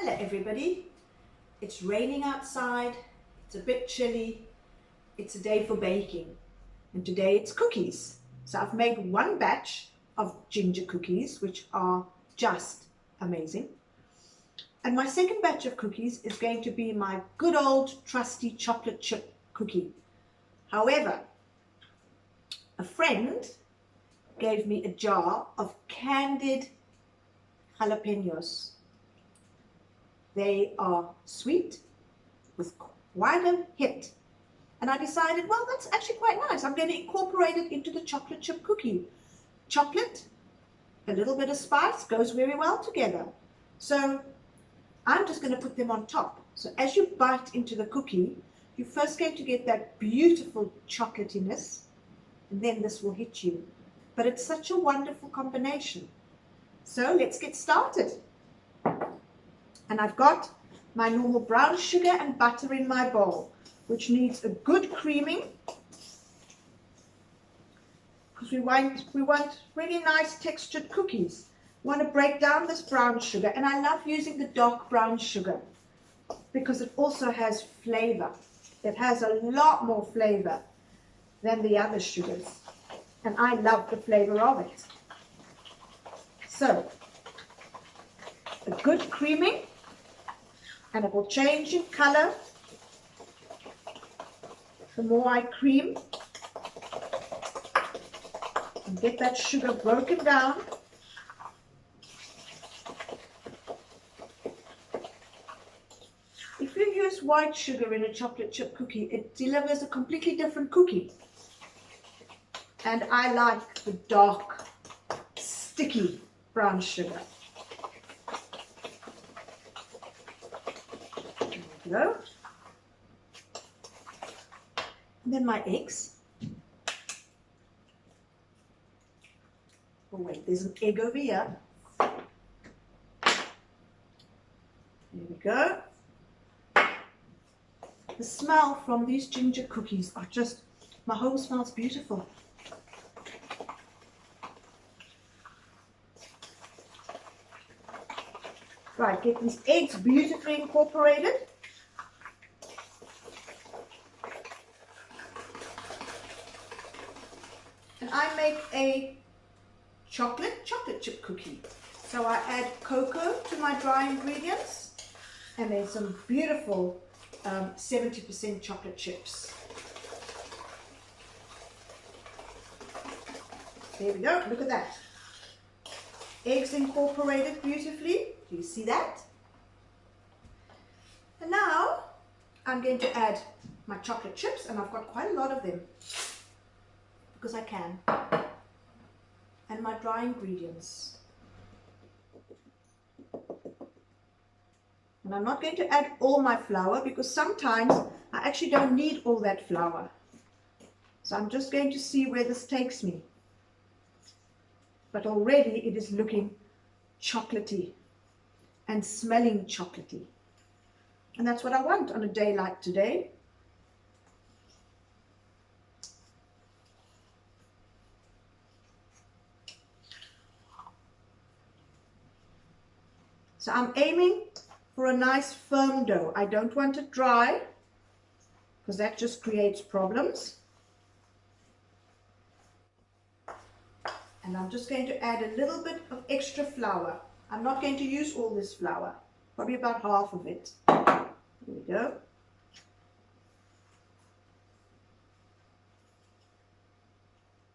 Hello everybody, it's raining outside, it's a bit chilly, it's a day for baking, and today it's cookies. So I've made one batch of ginger cookies which are just amazing, and my second batch of cookies is going to be my good old trusty chocolate chip cookie. However, a friend gave me a jar of candied jalapenos. They are sweet with quite a hit, and I decided, well, that's actually quite nice. I'm going to incorporate it into the chocolate chip cookie. Chocolate, a little bit of spice goes very well together. So I'm just going to put them on top. So as you bite into the cookie, you're first going to get that beautiful chocolatiness, and then this will hit you. But it's such a wonderful combination. So let's get started. And I've got my normal brown sugar and butter in my bowl, which needs a good creaming, because we want really nice textured cookies. We want to break down this brown sugar, and I love using the dark brown sugar because it also has flavor. It has a lot more flavor than the other sugars, and I love the flavor of it. So a good creaming, and it will change in color the more I cream and get that sugar broken down. If you use white sugar in a chocolate chip cookie, it delivers a completely different cookie. And I like the dark, sticky brown sugar. Go. And then my eggs. Oh wait, there's an egg over here. There we go. The smell from these ginger cookies are just, my home smells beautiful. Right, get these eggs beautifully incorporated. And I make a chocolate chip cookie. So I add cocoa to my dry ingredients, and then some beautiful 70% chocolate chips. There we go, look at that. Eggs incorporated beautifully. Do you see that? And now I'm going to add my chocolate chips, and I've got quite a lot of them, because I can, and my dry ingredients. And I'm not going to add all my flour, because sometimes I actually don't need all that flour. So I'm just going to see where this takes me. But already it is looking chocolatey and smelling chocolatey. And that's what I want on a day like today. So I'm aiming for a nice firm dough. I don't want it dry, because that just creates problems. And I'm just going to add a little bit of extra flour. I'm not going to use all this flour, probably about half of it. There we go.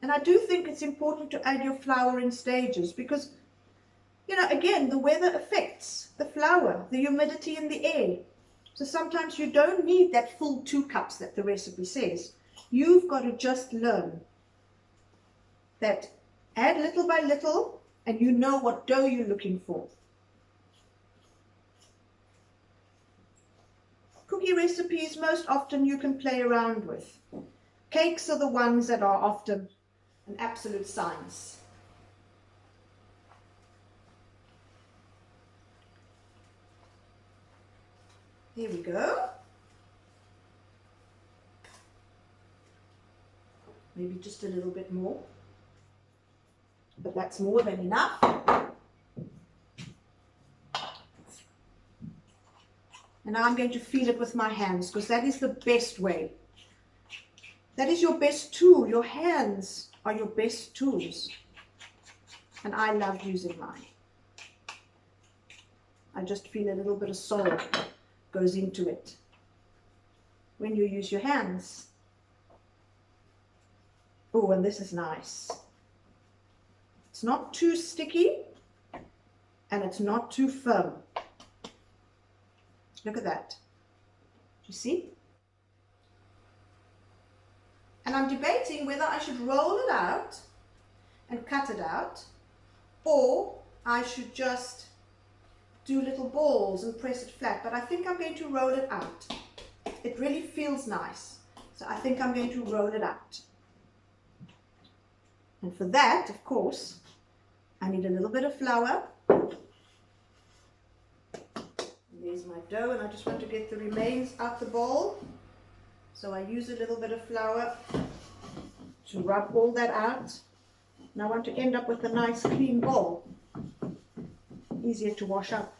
And I do think it's important to add your flour in stages, because you know, again, the weather affects the flour, the humidity in the air. So sometimes you don't need that full 2 cups that the recipe says. You've got to just learn that add little by little, and you know what dough you're looking for. Cookie recipes, most often you can play around with. Cakes are the ones that are often an absolute science. Here we go. Maybe just a little bit more, but that's more than enough. And now I'm going to feel it with my hands, because that is the best way. That is your best tool. Your hands are your best tools. And I love using mine. I just feel a little bit of soul goes into it when you use your hands. Oh, and this is nice. It's not too sticky and it's not too firm. Look at that. You see? And I'm debating whether I should roll it out and cut it out, or I should just do little balls and press it flat. But I think I'm going to roll it out. It really feels nice. So I think I'm going to roll it out. And for that, of course, I need a little bit of flour. There's my dough, and I just want to get the remains out the bowl. So I use a little bit of flour to rub all that out. And I want to end up with a nice clean bowl. Easier to wash up.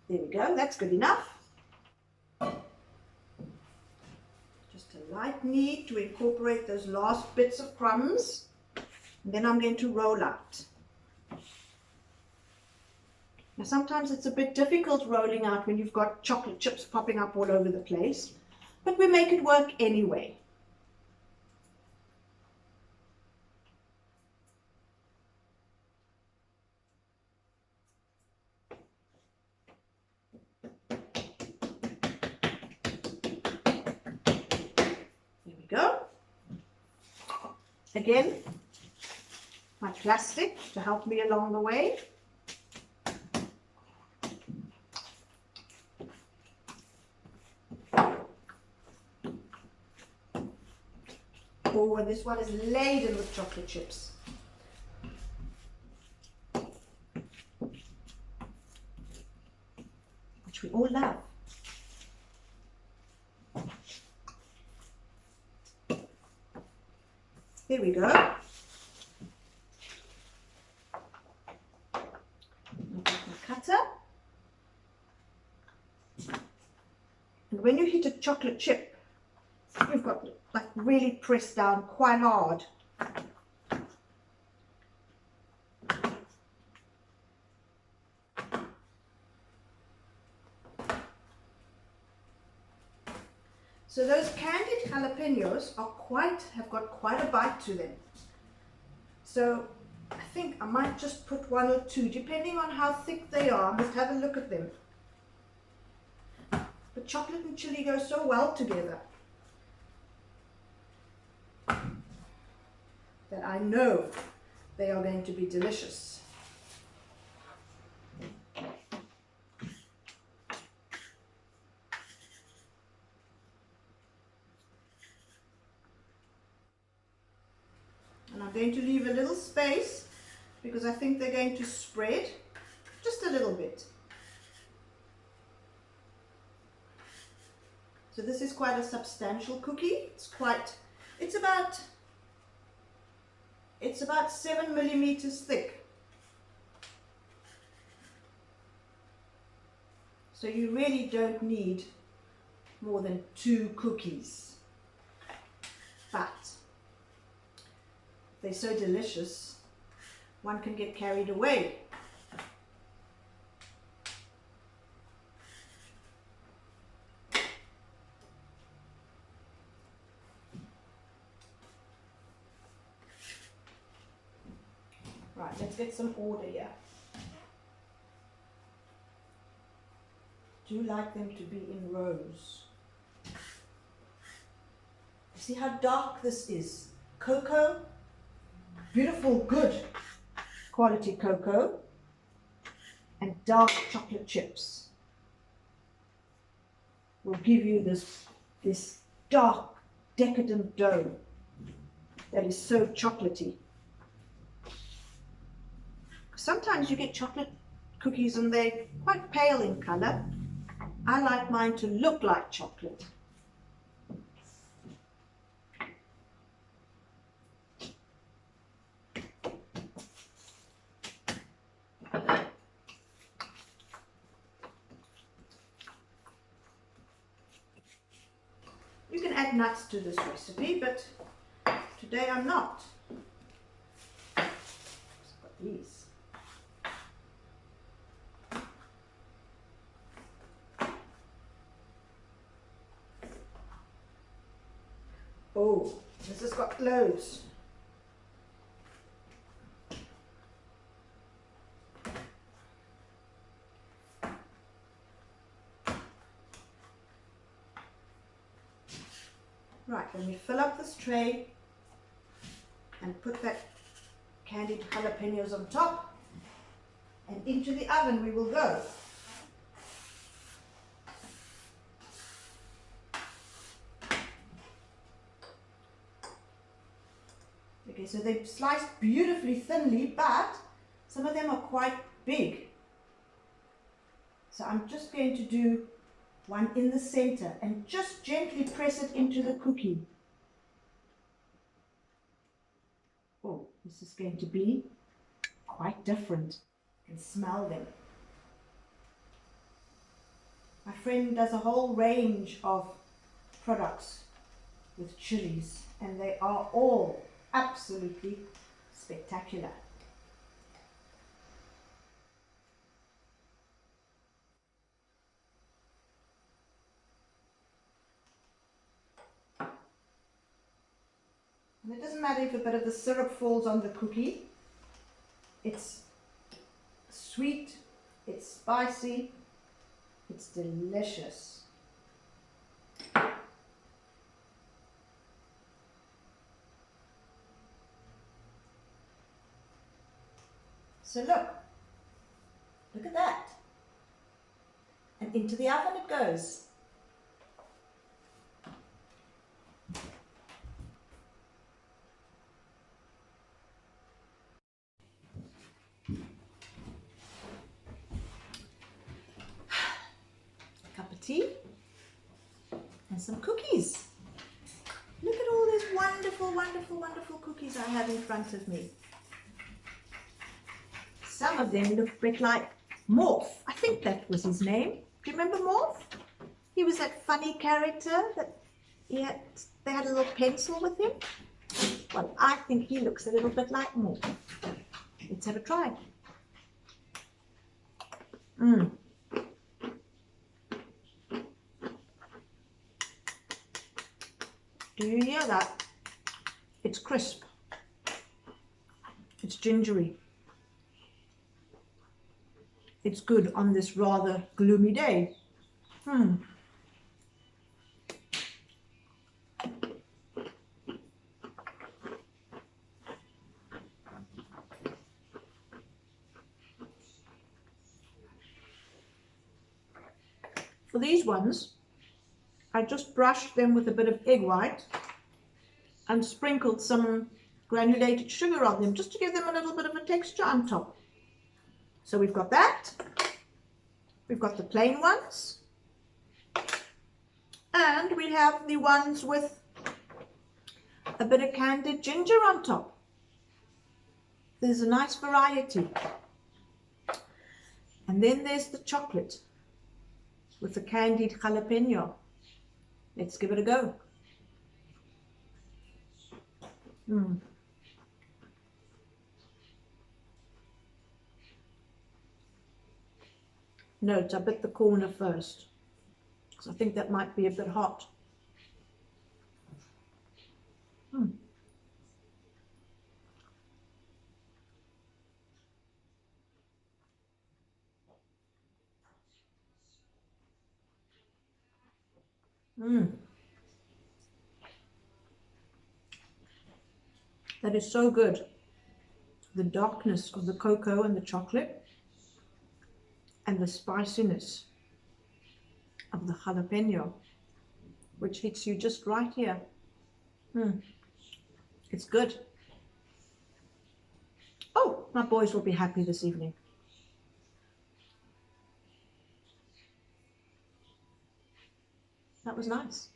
There we go, that's good enough. Just a light knead to incorporate those last bits of crumbs. And then I'm going to roll out. Now sometimes it's a bit difficult rolling out when you've got chocolate chips popping up all over the place, but we make it work anyway. Go. Again, my plastic to help me along the way. Oh, and this one is laden with chocolate chips. Which we all love. There we go. I've got my cutter. And when you hit a chocolate chip, you've got to like really press down quite hard. So those candied jalapenos have got quite a bite to them. So I think I might just put one or two, depending on how thick they are. I must have a look at them. But chocolate and chili go so well together that I know they are going to be delicious. And I'm going to leave a little space because I think they're going to spread just a little bit. So this is quite a substantial cookie. It's about 7 millimeters thick. So you really don't need more than 2 cookies. But they're so delicious, one can get carried away. Right, let's get some order here. Do like them to be in rows. See how dark this is? Cocoa. Beautiful, good quality cocoa and dark chocolate chips will give you this dark, decadent dough that is so chocolatey. Sometimes you get chocolate cookies and they're quite pale in color. I like mine to look like chocolate. nuts to this recipe, but today I'm not. I've got these. Oh, this has got loads. Right, then we fill up this tray and put that candied jalapenos on top, and into the oven we will go. Okay, so they've sliced beautifully thinly, but some of them are quite big. So I'm just going to do one in the center and just gently press it into the cookie. Oh, this is going to be quite different. You can smell them. My friend does a whole range of products with chilies, and they are all absolutely spectacular. And it doesn't matter if a bit of the syrup falls on the cookie. It's sweet, it's spicy, it's delicious. So look at that. And into the oven it goes. Cup of tea and some cookies. Look at all these wonderful, wonderful, wonderful cookies I have in front of me. Some of them look a bit like Morph. I think that was his name. Do you remember Morph? He was that funny character that they had a little pencil with him. Well, I think he looks a little bit like Morph. Let's have a try. Do you hear that? It's crisp. It's gingery. It's good on this rather gloomy day. For these ones, I just brushed them with a bit of egg white and sprinkled some granulated sugar on them just to give them a little bit of a texture on top. So we've got that, we've got the plain ones, and we have the ones with a bit of candied ginger on top. There's a nice variety. And then there's the chocolate with the candied jalapeno. Let's give it a go. Note, I bit the corner first, because I think that might be a bit hot. That is so good. The darkness of the cocoa and the chocolate, and the spiciness of the jalapeno, which hits you just right here. It's good. Oh, my boys will be happy this evening. That was nice.